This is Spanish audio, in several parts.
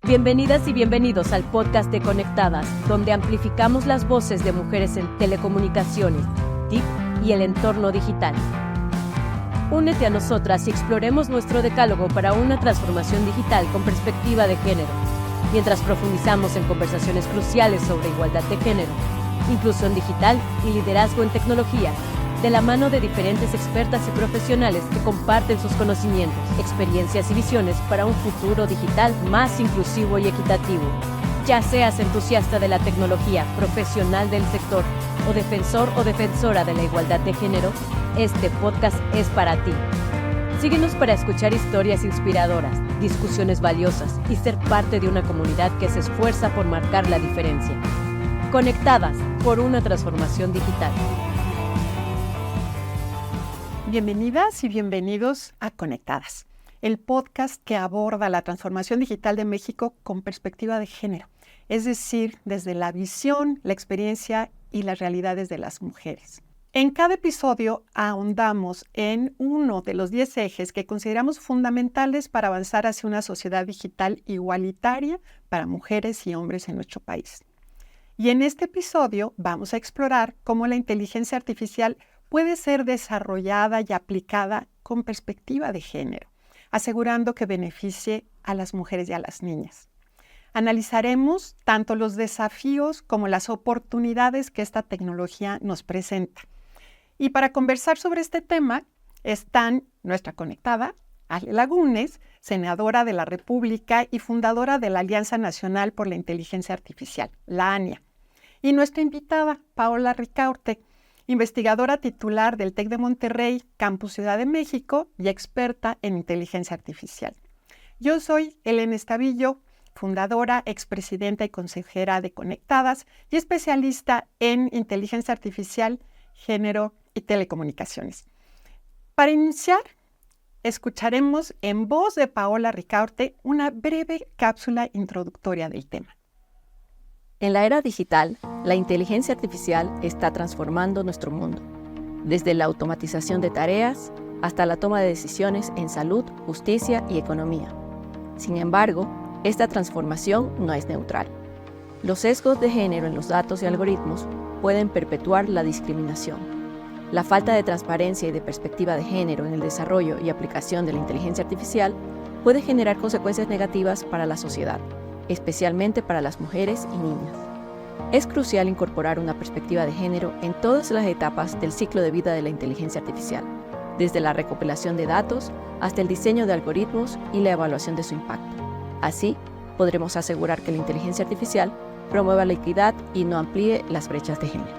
Bienvenidas y bienvenidos al podcast de Conectadas, donde amplificamos las voces de mujeres en telecomunicaciones, TIC y el entorno digital. Únete a nosotras y exploremos nuestro decálogo para una transformación digital con perspectiva de género, mientras profundizamos en conversaciones cruciales sobre igualdad de género, inclusión digital y liderazgo en tecnología, de la mano de diferentes expertas y profesionales que comparten sus conocimientos, experiencias y visiones para un futuro digital más inclusivo y equitativo. Ya seas entusiasta de la tecnología, profesional del sector o defensor o defensora de la igualdad de género, este podcast es para ti. Síguenos para escuchar historias inspiradoras, discusiones valiosas y ser parte de una comunidad que se esfuerza por marcar la diferencia. Conectadas por una transformación digital. Bienvenidas y bienvenidos a Conectadas, el podcast que aborda la transformación digital de México con perspectiva de género, es decir, desde la visión, la experiencia y las realidades de las mujeres. En cada episodio ahondamos en uno de los 10 ejes que consideramos fundamentales para avanzar hacia una sociedad digital igualitaria para mujeres y hombres en nuestro país. Y en este episodio vamos a explorar cómo la inteligencia artificial puede ser desarrollada y aplicada con perspectiva de género, asegurando que beneficie a las mujeres y a las niñas. Analizaremos tanto los desafíos como las oportunidades que esta tecnología nos presenta. Y para conversar sobre este tema están nuestra conectada, Ale Lagunes, senadora de la República y fundadora de la Alianza Nacional por la Inteligencia Artificial, la ANIA, y nuestra invitada, Paola Ricaurte, investigadora titular del TEC de Monterrey, Campus Ciudad de México y experta en inteligencia artificial. Yo soy Elena Estavillo, fundadora, expresidenta y consejera de Conectadas y especialista en inteligencia artificial, género y telecomunicaciones. Para iniciar, escucharemos en voz de Paola Ricaurte una breve cápsula introductoria del tema. En la era digital, la inteligencia artificial está transformando nuestro mundo, desde la automatización de tareas hasta la toma de decisiones en salud, justicia y economía. Sin embargo, esta transformación no es neutral. Los sesgos de género en los datos y algoritmos pueden perpetuar la discriminación. La falta de transparencia y de perspectiva de género en el desarrollo y aplicación de la inteligencia artificial puede generar consecuencias negativas para la sociedad, especialmente para las mujeres y niñas. Es crucial incorporar una perspectiva de género en todas las etapas del ciclo de vida de la inteligencia artificial, desde la recopilación de datos hasta el diseño de algoritmos y la evaluación de su impacto. Así, podremos asegurar que la inteligencia artificial promueva la equidad y no amplíe las brechas de género.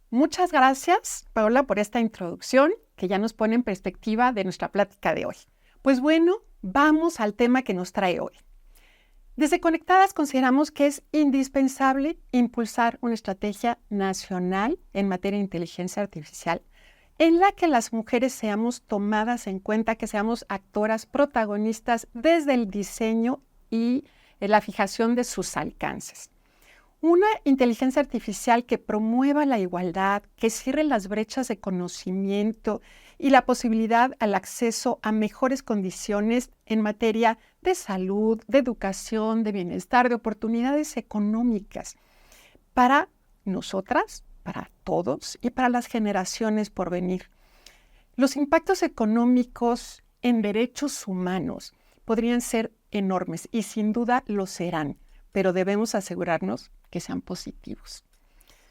Muchas gracias, Paola, por esta introducción que ya nos pone en perspectiva de nuestra plática de hoy. Pues bueno, vamos al tema que nos trae hoy. Desde Conectadas consideramos que es indispensable impulsar una estrategia nacional en materia de inteligencia artificial en la que las mujeres seamos tomadas en cuenta, que seamos actoras protagonistas desde el diseño y la fijación de sus alcances. Una inteligencia artificial que promueva la igualdad, que cierre las brechas de conocimiento y la posibilidad al acceso a mejores condiciones en materia de salud, de educación, de bienestar, de oportunidades económicas para nosotras, para todos y para las generaciones por venir. Los impactos económicos en derechos humanos podrían ser enormes y sin duda lo serán, pero debemos asegurarnos que sean positivos.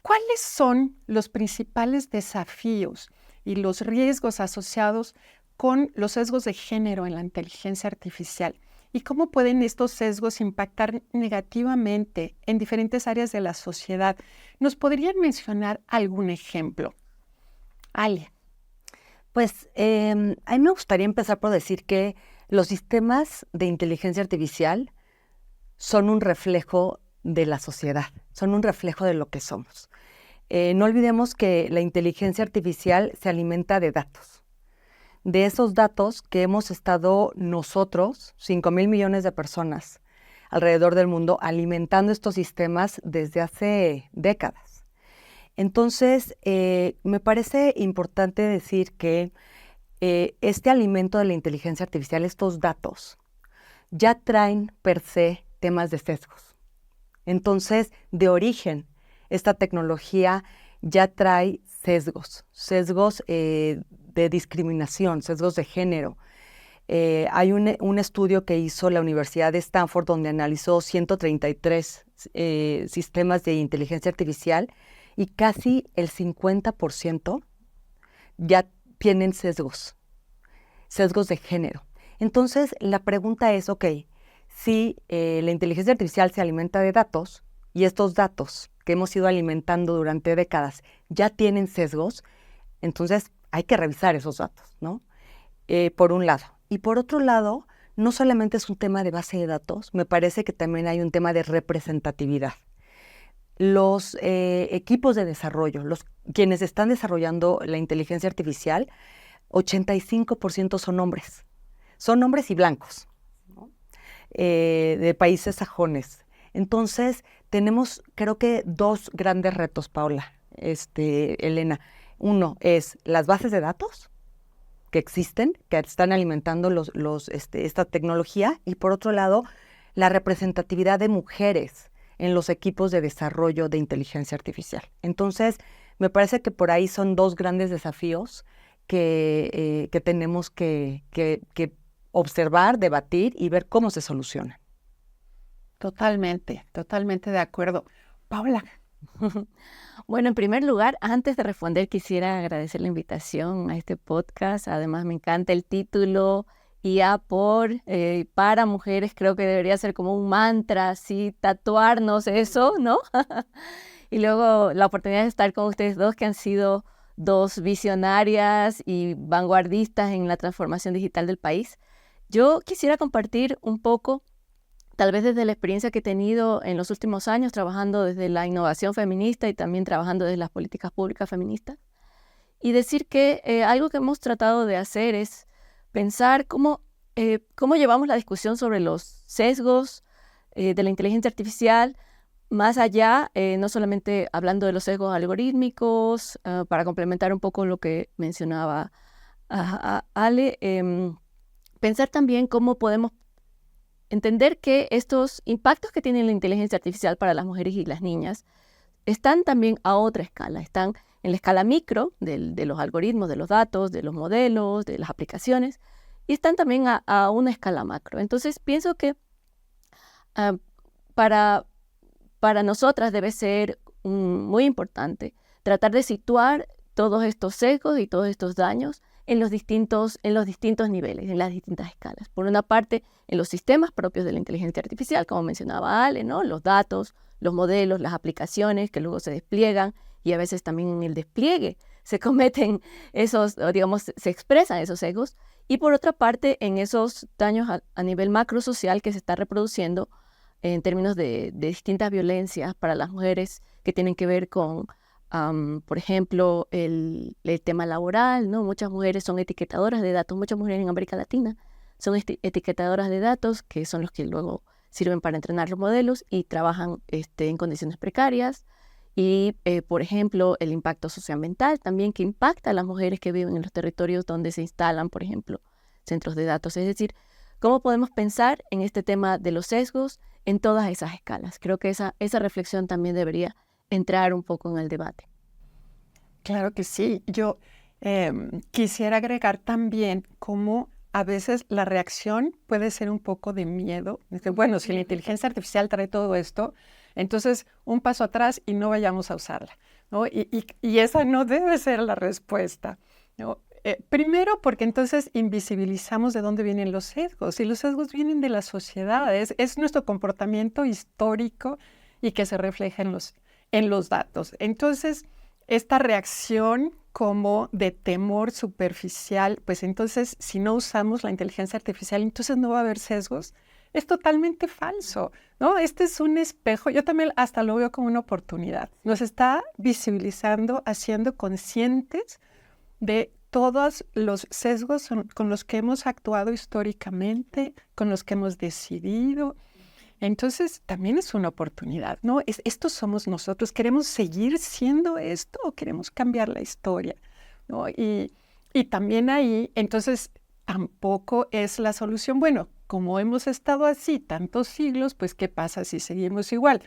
¿Cuáles son los principales desafíos y los riesgos asociados con los sesgos de género en la inteligencia artificial? ¿Y cómo pueden estos sesgos impactar negativamente en diferentes áreas de la sociedad? ¿Nos podrían mencionar algún ejemplo? Ale. Pues a mí me gustaría empezar por decir que los sistemas de inteligencia artificial son un reflejo de la sociedad, son un reflejo de lo que somos. No olvidemos que la inteligencia artificial se alimenta de datos. De esos datos que hemos estado nosotros, 5,000 millones de personas alrededor del mundo, alimentando estos sistemas desde hace décadas. Entonces, me parece importante decir que este alimento de la inteligencia artificial, estos datos, ya traen per se temas de sesgos. Entonces, de origen, esta tecnología ya trae sesgos de discriminación, sesgos de género. Hay un estudio que hizo la Universidad de Stanford donde analizó 133 sistemas de inteligencia artificial y casi el 50% ya tienen sesgos de género. Entonces, la pregunta es, si la inteligencia artificial se alimenta de datos y estos datos que hemos ido alimentando durante décadas ya tienen sesgos, entonces hay que revisar esos datos, ¿no? Por un lado. Y por otro lado, no solamente es un tema de base de datos, me parece que también hay un tema de representatividad. Los equipos de desarrollo, quienes están desarrollando la inteligencia artificial, 85% son hombres y blancos, ¿no? De países sajones. Entonces, tenemos, creo que, dos grandes retos, Paula, Elena. Uno es las bases de datos que existen, que están alimentando esta tecnología, y por otro lado, la representatividad de mujeres en los equipos de desarrollo de inteligencia artificial. Entonces, me parece que por ahí son dos grandes desafíos que tenemos que observar, debatir y ver cómo se solucionan. Totalmente de acuerdo. Paula. Bueno, en primer lugar, antes de responder, quisiera agradecer la invitación a este podcast. Además, me encanta el título, IA para mujeres. Creo que debería ser como un mantra, así, tatuarnos eso, ¿no? Y luego la oportunidad de estar con ustedes dos, que han sido dos visionarias y vanguardistas en la transformación digital del país. Yo quisiera compartir un poco, tal vez desde la experiencia que he tenido en los últimos años, trabajando desde la innovación feminista y también trabajando desde las políticas públicas feministas, y decir que algo que hemos tratado de hacer es pensar cómo llevamos la discusión sobre los sesgos de la inteligencia artificial, más allá, no solamente hablando de los sesgos algorítmicos, para complementar un poco lo que mencionaba Ale, pensar también cómo podemos entender que estos impactos que tiene la inteligencia artificial para las mujeres y las niñas están también a otra escala, están en la escala micro de los algoritmos, de los datos, de los modelos, de las aplicaciones, y están también a una escala macro. Entonces, pienso que para nosotras debe ser muy importante tratar de situar todos estos sesgos y todos estos daños en los distintos niveles, en las distintas escalas. Por una parte, en los sistemas propios de la inteligencia artificial, como mencionaba Ale, ¿no? Los datos, los modelos, las aplicaciones que luego se despliegan, y a veces también en el despliegue se cometen se expresan esos sesgos. Y por otra parte, en esos daños a nivel macro social que se está reproduciendo en términos de distintas violencias para las mujeres que tienen que ver con, por ejemplo, el tema laboral, ¿no? Muchas mujeres son etiquetadoras de datos, muchas mujeres en América Latina son etiquetadoras de datos, que son los que luego sirven para entrenar los modelos y trabajan en condiciones precarias. Y, por ejemplo, el impacto socioambiental también, que impacta a las mujeres que viven en los territorios donde se instalan, por ejemplo, centros de datos. Es decir, ¿cómo podemos pensar en este tema de los sesgos en todas esas escalas? Creo que esa reflexión también debería entrar un poco en el debate. Claro que sí. Yo quisiera agregar también cómo a veces la reacción puede ser un poco de miedo. Bueno, si la inteligencia artificial trae todo esto, entonces un paso atrás y no vayamos a usarla, ¿no? Y esa no debe ser la respuesta, ¿no? Primero, porque entonces invisibilizamos de dónde vienen los sesgos, y los sesgos vienen de la sociedad, es nuestro comportamiento histórico y que se refleja en los datos. Entonces, esta reacción como de temor superficial, pues entonces si no usamos la inteligencia artificial, entonces no va a haber sesgos. Es totalmente falso, ¿no? Este es un espejo, yo también hasta lo veo como una oportunidad. Nos está visibilizando, haciendo conscientes de todos los sesgos con los que hemos actuado históricamente, con los que hemos decidido. Entonces, también es una oportunidad, ¿no? Estos somos nosotros. ¿Queremos seguir siendo esto o queremos cambiar la historia, ¿no? Y también ahí, entonces, tampoco es la solución. Bueno, como hemos estado así tantos siglos, pues ¿qué pasa si seguimos igual?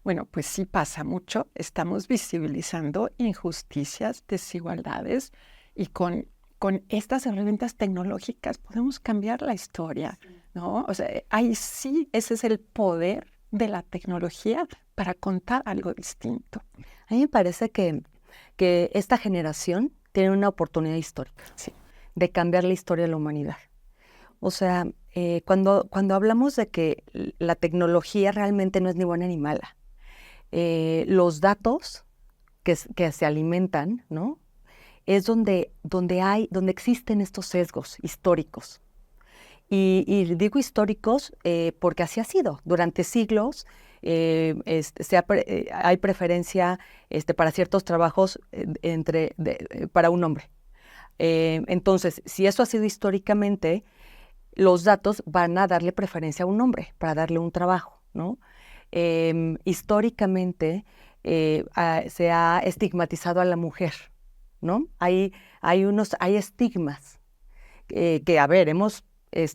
Bueno, pues sí pasa mucho. Estamos visibilizando injusticias, desigualdades y con estas herramientas tecnológicas podemos cambiar la historia, ¿no? O sea, ahí sí, ese es el poder de la tecnología para contar algo distinto. A mí me parece que esta generación tiene una oportunidad histórica de cambiar la historia de la humanidad. O sea, cuando hablamos de que la tecnología realmente no es ni buena ni mala, los datos que se alimentan, ¿no? Es donde existen estos sesgos históricos. Y digo históricos porque así ha sido. Durante siglos hay preferencia para ciertos trabajos para un hombre. Entonces, si eso ha sido históricamente, los datos van a darle preferencia a un hombre para darle un trabajo, ¿no? Históricamente se ha estigmatizado a la mujer, ¿no? Hay estigmas que, a ver, hemos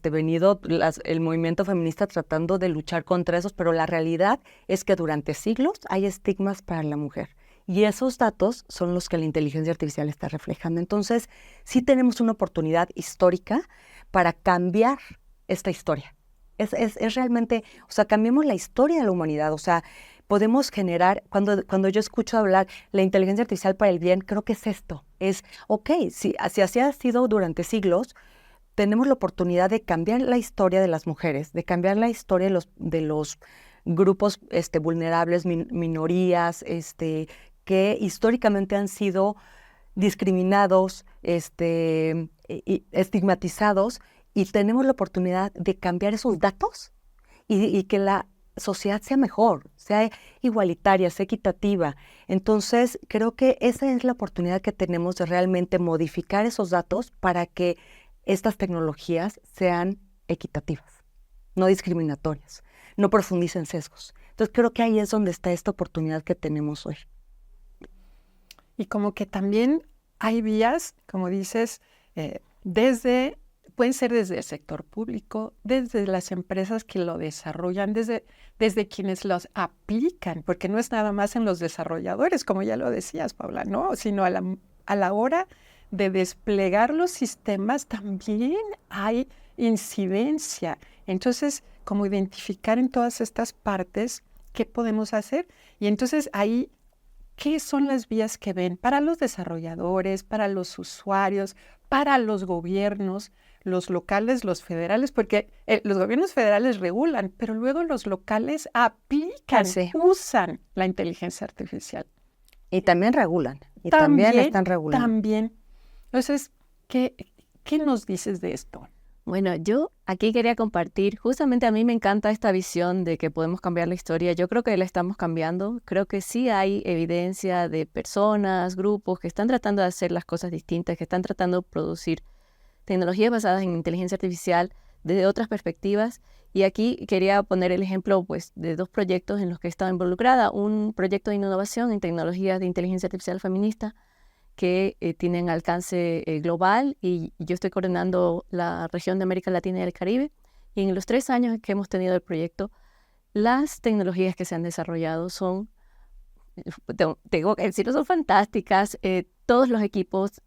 venido el movimiento feminista tratando de luchar contra esos, pero la realidad es que durante siglos hay estigmas para la mujer. Y esos datos son los que la inteligencia artificial está reflejando. Entonces, sí tenemos una oportunidad histórica para cambiar esta historia. Es realmente, o sea, cambiemos la historia de la humanidad. O sea, podemos generar, cuando yo escucho hablar la inteligencia artificial para el bien, creo que es esto. Es, ok, si así ha sido durante siglos, tenemos la oportunidad de cambiar la historia de las mujeres, de cambiar la historia de los grupos vulnerables, minorías, que históricamente han sido discriminados, y estigmatizados, y tenemos la oportunidad de cambiar esos datos y que la sociedad sea mejor, sea igualitaria, sea equitativa. Entonces, creo que esa es la oportunidad que tenemos de realmente modificar esos datos para que estas tecnologías sean equitativas, no discriminatorias, no profundicen sesgos. Entonces, creo que ahí es donde está esta oportunidad que tenemos hoy. Y como que también hay vías, como dices, pueden ser desde el sector público, desde las empresas que lo desarrollan, desde quienes los aplican, porque no es nada más en los desarrolladores, como ya lo decías, Paula, ¿no? Sino a la hora de desplegar los sistemas también hay incidencia. Entonces, como identificar en todas estas partes qué podemos hacer. Y entonces ahí, ¿qué son las vías que ven para los desarrolladores, para los usuarios, para los gobiernos, los locales, los federales? Porque los gobiernos federales regulan, pero luego los locales aplican, usan la inteligencia artificial. Y también regulan. Y también están regulando. También. Entonces, ¿qué nos dices de esto? Bueno, yo aquí quería compartir, justamente a mí me encanta esta visión de que podemos cambiar la historia. Yo creo que la estamos cambiando. Creo que sí hay evidencia de personas, grupos que están tratando de hacer las cosas distintas, que están tratando de producir tecnologías basadas en inteligencia artificial desde otras perspectivas. Y aquí quería poner el ejemplo pues, de dos proyectos en los que he estado involucrada. Un proyecto de innovación en tecnologías de inteligencia artificial feminista que tienen alcance global, y yo estoy coordinando la región de América Latina y el Caribe. Y en los 3 años que hemos tenido el proyecto, las tecnologías que se han desarrollado son, tengo que decirlo, son fantásticas. Todos los equipos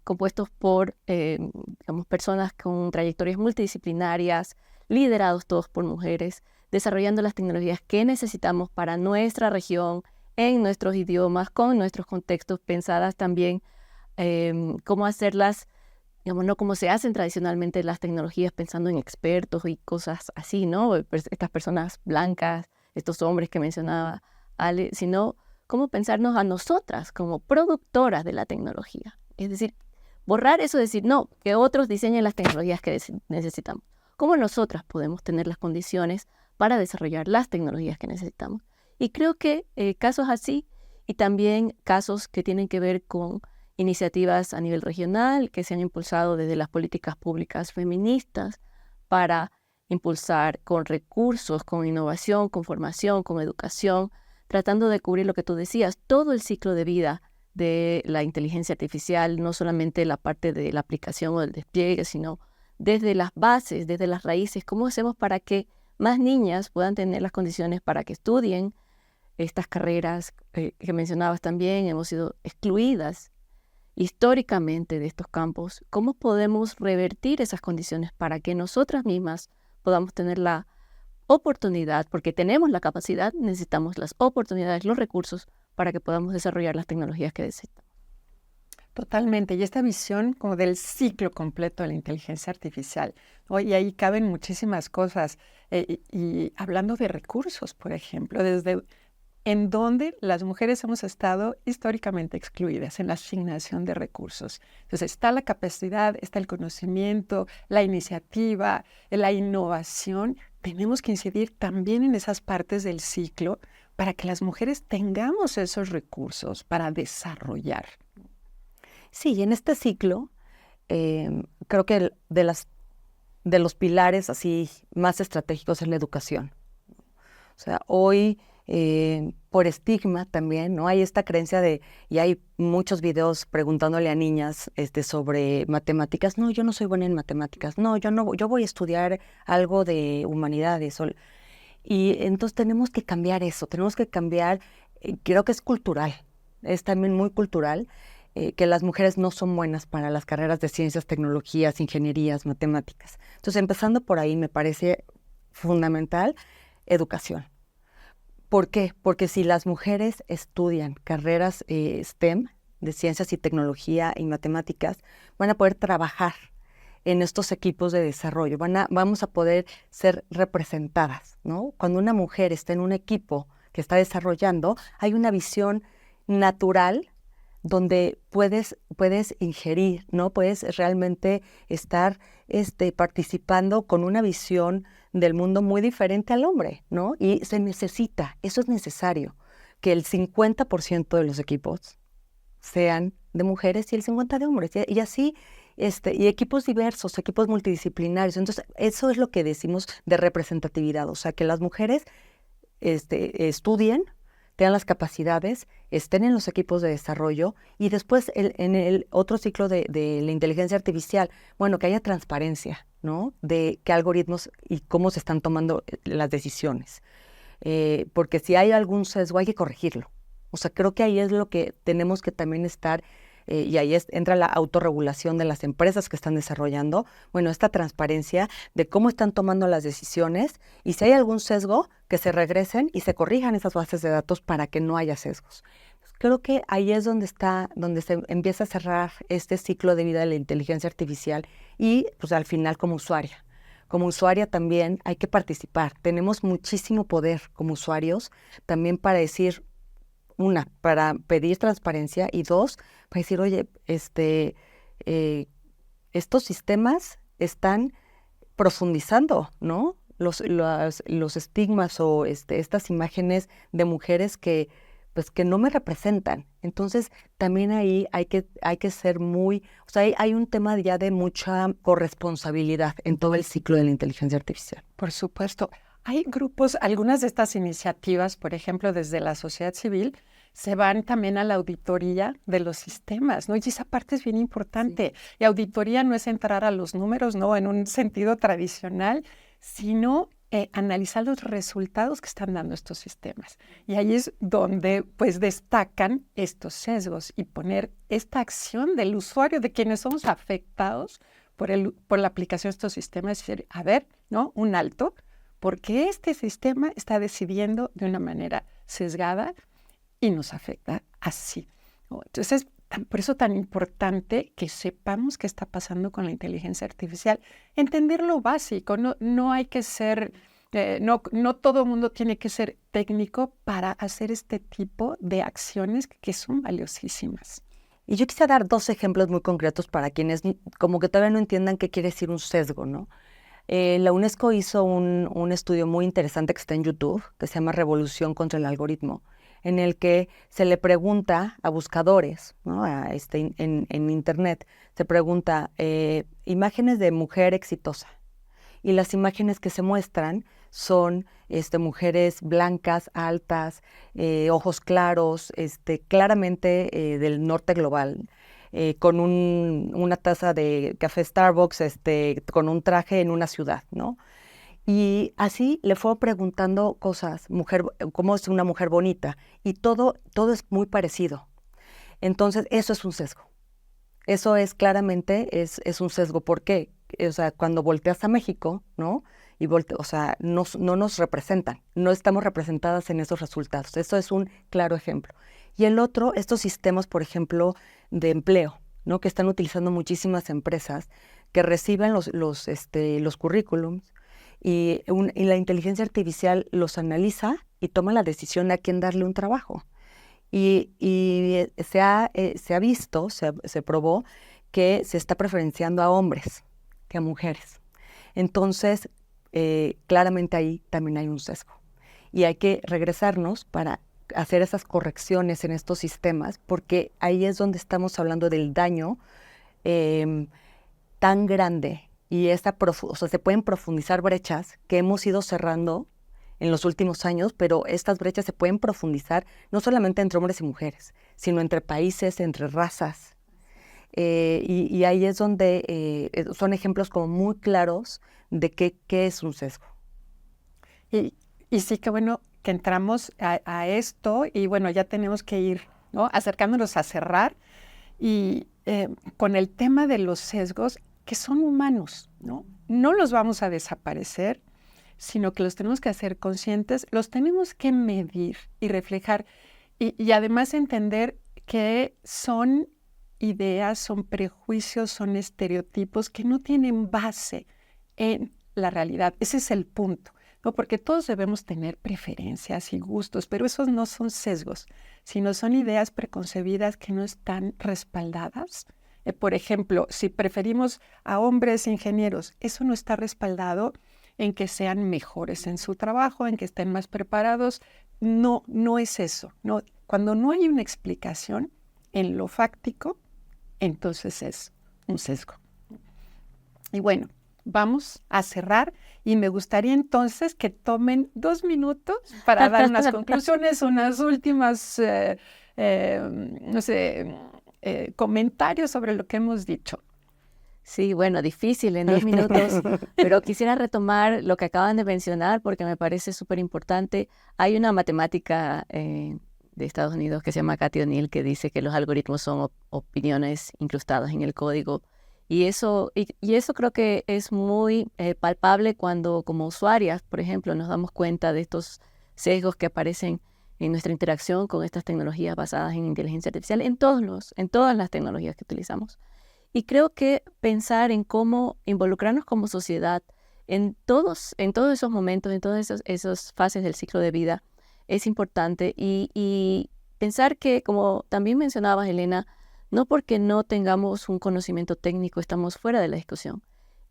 compuestos por digamos, personas con trayectorias multidisciplinarias, liderados todos por mujeres, desarrollando las tecnologías que necesitamos para nuestra región, en nuestros idiomas, con nuestros contextos, pensadas también cómo hacerlas, digamos, no como se hacen tradicionalmente las tecnologías, pensando en expertos y cosas así, ¿no? Estas personas blancas, estos hombres que mencionaba Ale, sino cómo pensarnos a nosotras como productoras de la tecnología. Es decir, borrar eso de decir, no, que otros diseñen las tecnologías que necesitamos. ¿Cómo nosotras podemos tener las condiciones para desarrollar las tecnologías que necesitamos? Y creo que casos así, y también casos que tienen que ver con iniciativas a nivel regional que se han impulsado desde las políticas públicas feministas para impulsar con recursos, con innovación, con formación, con educación, tratando de cubrir lo que tú decías, todo el ciclo de vida de la inteligencia artificial, no solamente la parte de la aplicación o del despliegue, sino desde las bases, desde las raíces, cómo hacemos para que más niñas puedan tener las condiciones para que estudien estas carreras que mencionabas también. Hemos sido excluidas históricamente de estos campos. ¿Cómo podemos revertir esas condiciones para que nosotras mismas podamos tener la oportunidad, porque tenemos la capacidad, necesitamos las oportunidades, los recursos para que podamos desarrollar las tecnologías que necesitamos? Totalmente, y esta visión como del ciclo completo de la inteligencia artificial, ¿no? Y ahí caben muchísimas cosas. Y hablando de recursos, por ejemplo, desde en donde las mujeres hemos estado históricamente excluidas en la asignación de recursos. Entonces está la capacidad, está el conocimiento, la iniciativa, la innovación. Tenemos que incidir también en esas partes del ciclo para que las mujeres tengamos esos recursos para desarrollar. Sí, y en este ciclo, creo que de los pilares así más estratégicos es la educación. O sea, hoy, por estigma también, ¿no? Hay esta creencia y hay muchos videos preguntándole a niñas sobre matemáticas. No, yo no soy buena en matemáticas. No, yo voy a estudiar algo de humanidades. Y entonces tenemos que cambiar eso, tenemos que cambiar, creo que es cultural, es también muy cultural, que las mujeres no son buenas para las carreras de ciencias, tecnologías, ingenierías, matemáticas. Entonces, empezando por ahí, me parece fundamental educación. ¿Por qué? Porque si las mujeres estudian carreras STEM, de ciencias y tecnología y matemáticas, van a poder trabajar en estos equipos de desarrollo, vamos a poder ser representadas, ¿no? Cuando una mujer está en un equipo que está desarrollando, hay una visión natural donde puedes ingerir, ¿no? Puedes realmente estar participando con una visión del mundo muy diferente al hombre, ¿no? Y se necesita, eso es necesario, que el 50% de los equipos sean de mujeres y el 50% de hombres, y así, y equipos diversos, equipos multidisciplinarios. Entonces, eso es lo que decimos de representatividad, o sea, que las mujeres estudien, tengan las capacidades, estén en los equipos de desarrollo y después en el otro ciclo de la inteligencia artificial, bueno, que haya transparencia, ¿no? De qué algoritmos y cómo se están tomando las decisiones. Porque si hay algún sesgo hay que corregirlo. O sea, creo que ahí es lo que tenemos que también estar, y ahí entra la autorregulación de las empresas que están desarrollando, bueno, esta transparencia de cómo están tomando las decisiones y si hay algún sesgo, que se regresen y se corrijan esas bases de datos para que no haya sesgos. Creo que ahí es donde se empieza a cerrar este ciclo de vida de la inteligencia artificial y pues al final como usuaria. Como usuaria también hay que participar. Tenemos muchísimo poder como usuarios también para decir, una, para pedir transparencia y dos, para decir, oye, estos sistemas están profundizando, ¿no? Los estigmas o estas imágenes de mujeres que no me representan. Entonces, también ahí hay que ser muy, o sea, hay un tema ya de mucha corresponsabilidad en todo el ciclo de la inteligencia artificial. Por supuesto. Hay grupos, algunas de estas iniciativas, por ejemplo, desde la sociedad civil, se van también a la auditoría de los sistemas, ¿no? Y esa parte es bien importante. Sí. Y auditoría no es entrar a los números, ¿no? En un sentido tradicional, sino analizar los resultados que están dando estos sistemas. Y ahí es donde, pues, destacan estos sesgos y poner esta acción del usuario, de quienes somos afectados por la aplicación de estos sistemas, y decir, a ver, ¿no? Un alto, porque este sistema está decidiendo de una manera sesgada y nos afecta así, ¿no? Entonces, por eso tan importante que sepamos qué está pasando con la inteligencia artificial, entender lo básico, no hay que ser, no todo el mundo tiene que ser técnico para hacer este tipo de acciones que son valiosísimas. Y yo quisiera dar 2 ejemplos muy concretos para quienes como que todavía no entiendan qué quiere decir un sesgo, ¿no? La UNESCO hizo un estudio muy interesante que está en YouTube, que se llama Revolución contra el algoritmo, en el que se le pregunta a buscadores, ¿no? En Internet, se pregunta imágenes de mujer exitosa. Y las imágenes que se muestran son mujeres blancas, altas, ojos claros, claramente del norte global. con una taza de café Starbucks, con un traje en una ciudad, ¿no? Y así le fue preguntando cosas, cómo es una mujer bonita, y todo es muy parecido. Entonces, eso es un sesgo. Eso es claramente, es un sesgo. ¿Por qué? O sea, cuando volteas a México, ¿no? O sea, no nos representan, no estamos representadas en esos resultados. Eso es un claro ejemplo. Y el otro, estos sistemas, por ejemplo, de empleo, ¿no? Que están utilizando muchísimas empresas que reciben los currículums y la inteligencia artificial los analiza y toma la decisión a quién darle un trabajo. Y se ha visto, se probó que se está preferenciando a hombres que a mujeres. Entonces, claramente ahí también hay un sesgo. Y hay que regresarnos para hacer esas correcciones en estos sistemas, porque ahí es donde estamos hablando del daño tan grande y o sea, se pueden profundizar brechas que hemos ido cerrando en los últimos años, pero estas brechas se pueden profundizar no solamente entre hombres y mujeres, sino entre países, entre razas. Y ahí es donde son ejemplos como muy claros de qué es un sesgo. Y sí que bueno que entramos a esto y bueno, ya tenemos que ir, ¿no?, acercándonos a cerrar y con el tema de los sesgos que son humanos, ¿no? No los vamos a desaparecer, sino que los tenemos que hacer conscientes, los tenemos que medir y reflejar y además entender que son ideas, son prejuicios, son estereotipos que no tienen base en la realidad. Ese es el punto, ¿no? Porque todos debemos tener preferencias y gustos, pero esos no son sesgos, sino son ideas preconcebidas que no están respaldadas. Por ejemplo, si preferimos a hombres ingenieros, eso no está respaldado en que sean mejores en su trabajo, en que estén más preparados. No es eso. No. Cuando no hay una explicación en lo fáctico, entonces es un sesgo. Y bueno, vamos a cerrar y me gustaría entonces que tomen 2 minutos para dar unas conclusiones, unas últimas, no sé, comentarios sobre lo que hemos dicho. Sí, bueno, difícil en 2 minutos, pero quisiera retomar lo que acaban de mencionar porque me parece súper importante. Hay una matemática de Estados Unidos que se llama Cathy O'Neil que dice que los algoritmos son opiniones incrustadas en el código. Y eso creo que es muy palpable cuando como usuarias, por ejemplo, nos damos cuenta de estos sesgos que aparecen en nuestra interacción con estas tecnologías basadas en inteligencia artificial en todas las tecnologías que utilizamos. Y creo que pensar en cómo involucrarnos como sociedad en todos esos momentos, en todas esas fases del ciclo de vida es importante. Y pensar que, como también mencionabas, Elena, no porque no tengamos un conocimiento técnico estamos fuera de la discusión.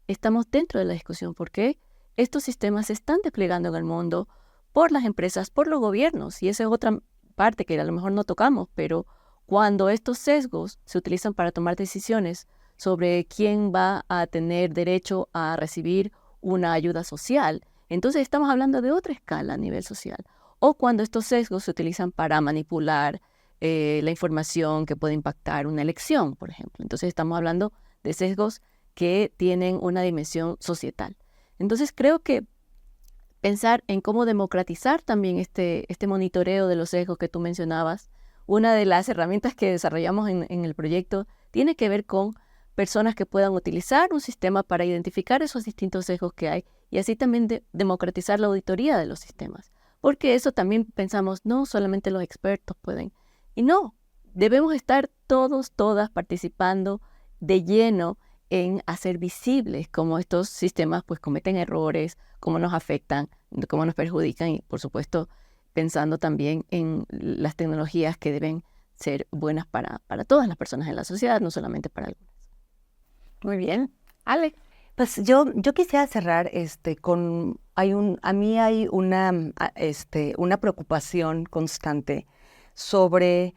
Estamos dentro de la discusión porque estos sistemas se están desplegando en el mundo por las empresas, por los gobiernos. Y esa es otra parte que a lo mejor no tocamos, pero cuando estos sesgos se utilizan para tomar decisiones sobre quién va a tener derecho a recibir una ayuda social, entonces estamos hablando de otra escala a nivel social. O cuando estos sesgos se utilizan para manipular la información que puede impactar una elección, por ejemplo. Entonces estamos hablando de sesgos que tienen una dimensión societal. Entonces creo que pensar en cómo democratizar también este monitoreo de los sesgos que tú mencionabas. Una de las herramientas que desarrollamos en el proyecto tiene que ver con personas que puedan utilizar un sistema para identificar esos distintos sesgos que hay y así también democratizar la auditoría de los sistemas. Porque eso también pensamos, no solamente los expertos pueden. Y no, debemos estar todas participando de lleno en hacer visibles cómo estos sistemas pues cometen errores, cómo nos afectan, cómo nos perjudican y por supuesto pensando también en las tecnologías que deben ser buenas para todas las personas en la sociedad, no solamente para algunas. Muy bien. Ale. Pues yo quisiera cerrar a mí hay una preocupación constante sobre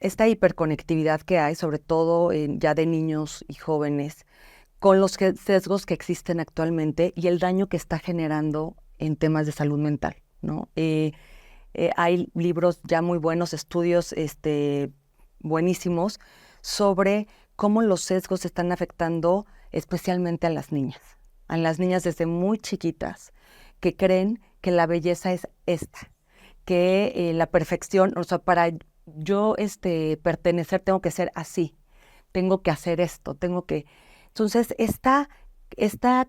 esta hiperconectividad que hay, sobre todo ya de niños y jóvenes, con los sesgos que existen actualmente y el daño que está generando en temas de salud mental, ¿no? Hay libros ya muy buenos, estudios buenísimos sobre cómo los sesgos están afectando especialmente a las niñas desde muy chiquitas, que creen que la belleza es esta, que la perfección, o sea, para yo pertenecer tengo que ser así, tengo que hacer esto, Entonces, esta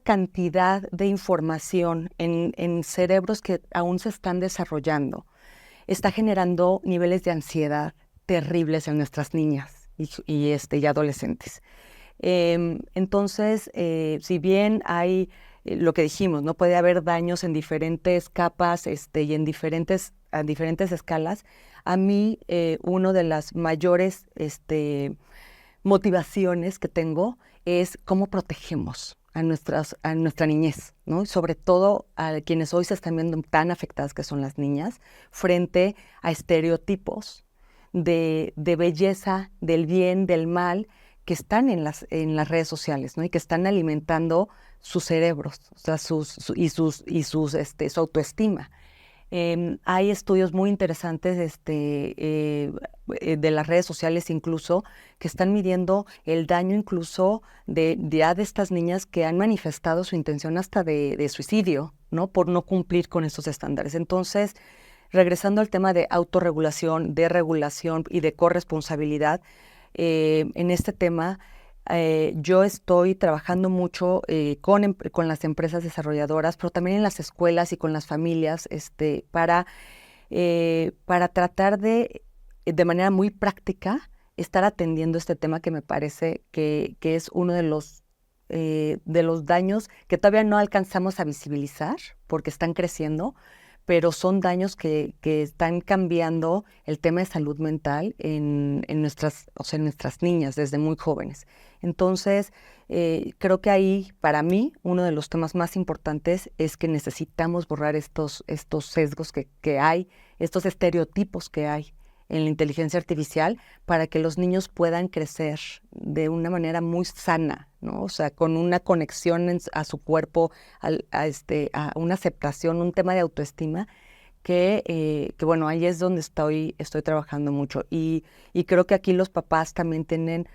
cantidad de información en cerebros que aún se están desarrollando está generando niveles de ansiedad terribles en nuestras niñas y adolescentes. Entonces, si bien hay lo que dijimos, ¿no? Puede haber daños en diferentes capas y a diferentes escalas. A mí, una de las mayores motivaciones que tengo es cómo protegemos a nuestra niñez, ¿no? Y sobre todo a quienes hoy se están viendo tan afectadas, que son las niñas, frente a estereotipos de belleza, del bien, del mal, que están en las redes sociales, ¿no? Y que están alimentando sus cerebros, o sea, su autoestima. Hay estudios muy interesantes de las redes sociales incluso, que están midiendo el daño incluso de estas niñas que han manifestado su intención hasta de suicidio, ¿no? Por no cumplir con estos estándares. Entonces, regresando al tema de autorregulación, de regulación y de corresponsabilidad, en este tema yo estoy trabajando mucho con las empresas desarrolladoras, pero también en las escuelas y con las familias para tratar de manera muy práctica estar atendiendo este tema, que me parece que es uno de los daños que todavía no alcanzamos a visibilizar porque están creciendo, pero son daños que están cambiando el tema de salud mental en nuestras niñas desde muy jóvenes. Entonces, creo que ahí, para mí, uno de los temas más importantes es que necesitamos borrar estos sesgos que hay, estos estereotipos que hay en la inteligencia artificial, para que los niños puedan crecer de una manera muy sana, ¿no? O sea, con una conexión a su cuerpo, a una aceptación, un tema de autoestima, que bueno, ahí es donde estoy trabajando mucho. Y creo que aquí los papás también tienen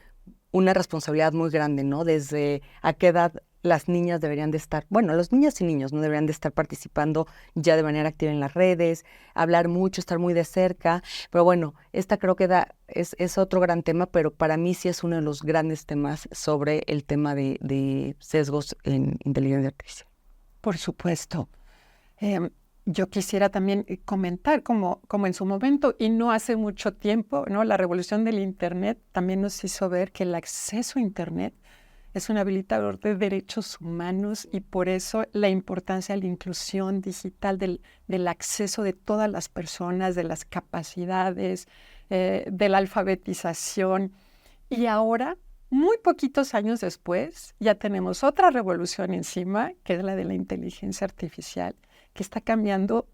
una responsabilidad muy grande, ¿no? Desde a qué edad las niñas deberían de estar, bueno, los niños y niños no deberían de estar participando ya de manera activa en las redes, hablar mucho, estar muy de cerca, pero bueno, esta creo que es otro gran tema, pero para mí sí es uno de los grandes temas sobre el tema de sesgos en inteligencia artificial. Por supuesto. Yo quisiera también comentar, como en su momento, y no hace mucho tiempo, ¿no? La revolución del Internet también nos hizo ver que el acceso a Internet es un habilitador de derechos humanos, y por eso la importancia de la inclusión digital, del acceso de todas las personas, de las capacidades, de la alfabetización. Y ahora, muy poquitos años después, ya tenemos otra revolución encima, que es la de la inteligencia artificial, que está cambiando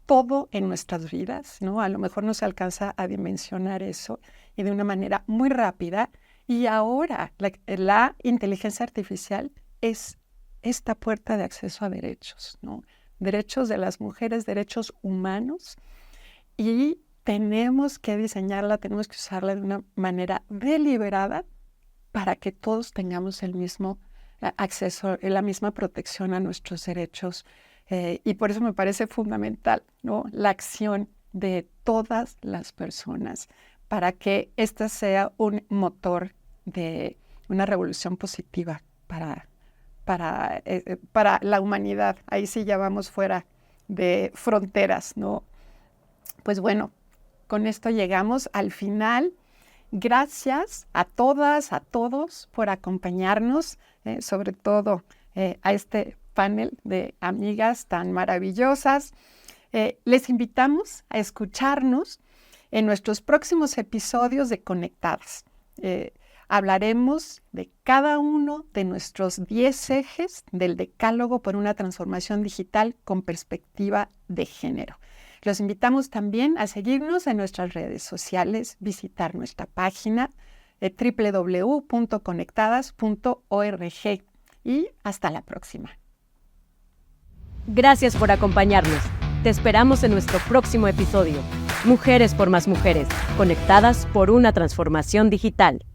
todo en nuestras vidas, ¿no? A lo mejor no se alcanza a dimensionar eso, y de una manera muy rápida. Y ahora la inteligencia artificial es esta puerta de acceso a derechos, ¿no? Derechos de las mujeres, derechos humanos, y tenemos que diseñarla, tenemos que usarla de una manera deliberada para que todos tengamos el mismo acceso, la misma protección a nuestros derechos. Y por eso me parece fundamental, ¿no? La acción de todas las personas para que esta sea un motor de una revolución positiva para la humanidad. Ahí sí ya vamos fuera de fronteras, ¿no? Pues bueno, con esto llegamos al final. Gracias a todas, a todos por acompañarnos, sobre todo a este panel de amigas tan maravillosas. Les invitamos a escucharnos en nuestros próximos episodios de Conectadas. Hablaremos de cada uno de nuestros 10 ejes del Decálogo por una transformación digital con perspectiva de género. Los invitamos también a seguirnos en nuestras redes sociales, visitar nuestra página www.conectadas.org, y hasta la próxima. Gracias por acompañarnos. Te esperamos en nuestro próximo episodio. Mujeres por más mujeres, conectadas por una transformación digital.